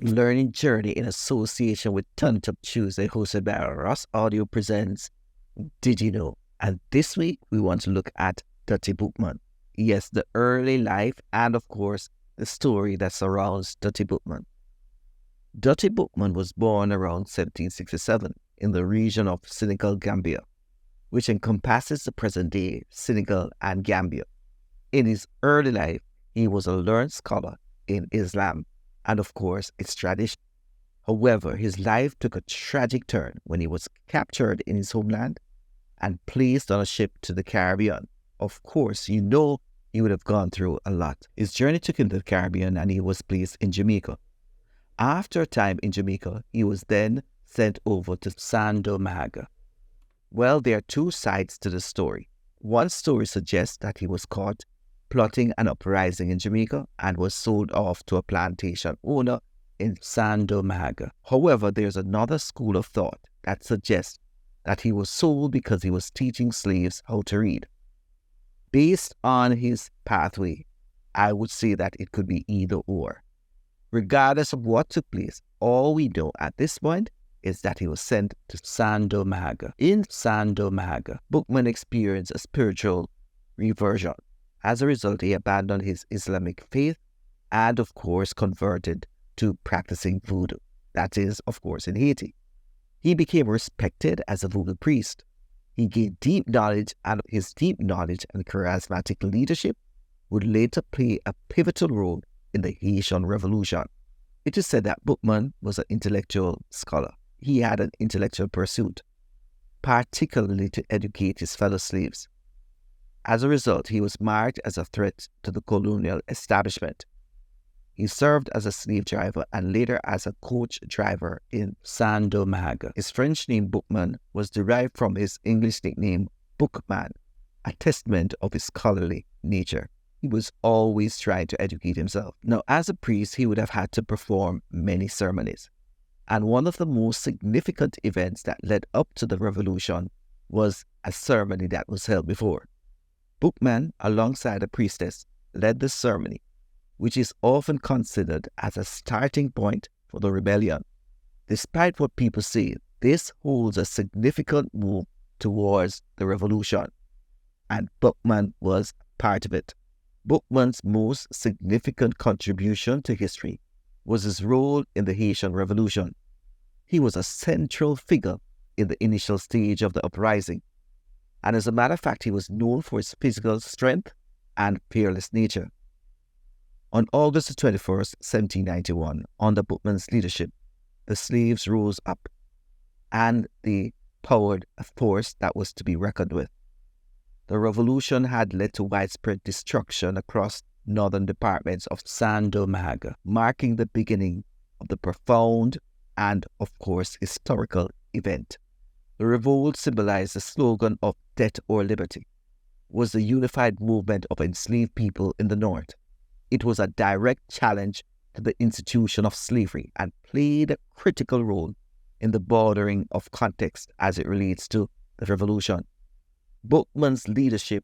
Learning Journey in association with Turn Up Tuesday, hosted by Ross Audio presents Did You Know? And this week we want to look at Dutty Boukman. Yes, the early life and of course the story that surrounds Dutty Boukman. Dutty Boukman was born around 1767 in the region of Senegal, Gambia, which encompasses the present-day Senegal and Gambia. In his early life, he was a learned scholar in Islam and of course its tradition. However, his life took a tragic turn when he was captured in his homeland and placed on a ship to the Caribbean. Of course, you know he would have gone through a lot. His journey took him to the Caribbean and he was placed in Jamaica. After a time in Jamaica, he was then sent over to Saint-Domingue. Well, there are two sides to the story. One story suggests that he was caught plotting an uprising in Jamaica and was sold off to a plantation owner in Saint-Domingue. However, there's another school of thought that suggests that he was sold because he was teaching slaves how to read. Based on his pathway, I would say that it could be either or. Regardless of what took place, all we know at this point is that he was sent to Saint-Domingue. In Saint-Domingue, Boukman experienced a spiritual reversion. As a result, he abandoned his Islamic faith and, of course, converted to practicing voodoo. That is, of course, in Haiti. He became respected as a voodoo priest. He gained deep knowledge, and his deep knowledge and charismatic leadership would later play a pivotal role in the Haitian Revolution. It is said that Boukman was an intellectual scholar. He had an intellectual pursuit, particularly to educate his fellow slaves. As a result, he was marked as a threat to the colonial establishment. He served as a slave driver and later as a coach driver in Saint-Domingue. His French name Boukman was derived from his English nickname Boukman, a testament of his scholarly nature. He was always trying to educate himself. Now, as a priest, he would have had to perform many ceremonies. And one of the most significant events that led up to the revolution was a ceremony that was held before. Boukman, alongside a priestess, led the ceremony, which is often considered as a starting point for the rebellion. Despite what people say, this holds a significant move towards the revolution, and Boukman was part of it. Boukman's most significant contribution to history was his role in the Haitian Revolution. He was a central figure in the initial stage of the uprising, and as a matter of fact, he was known for his physical strength and fearless nature. On August 21st, 1791, under Boukman's leadership, the slaves rose up, and they powered a force that was to be reckoned with. The revolution had led to widespread destruction across northern departments of Saint-Domingue, marking the beginning of the profound and, of course, historical event. The revolt symbolized the slogan of death or liberty, was the unified movement of enslaved people in the North. It was a direct challenge to the institution of slavery and played a critical role in the bordering of context as it relates to the revolution. Boukman's leadership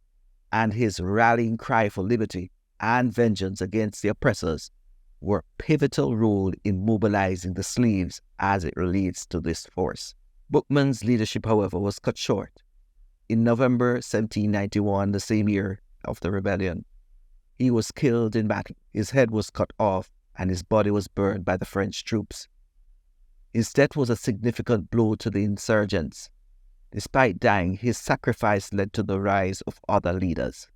and his rallying cry for liberty and vengeance against the oppressors were a pivotal role in mobilizing the slaves as it relates to this force. Boukman's leadership, however, was cut short. In November 1791, the same year of the rebellion, he was killed in battle. His head was cut off and his body was burned by the French troops. His death was a significant blow to the insurgents. Despite dying, his sacrifice led to the rise of other leaders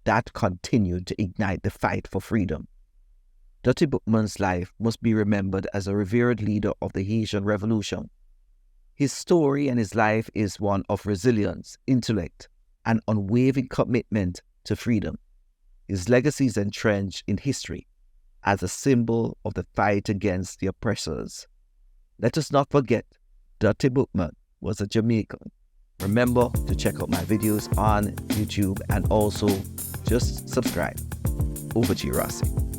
that continued to ignite the fight for freedom. Dutty Boukman's life must be remembered as a revered leader of the Haitian Revolution. His story and his life is one of resilience, intellect, and unwavering commitment to freedom. His legacy is entrenched in history as a symbol of the fight against the oppressors. Let us not forget, Dutty Boukman was a Jamaican. Remember to check out my videos on YouTube and also just subscribe. Over to you, Rossi.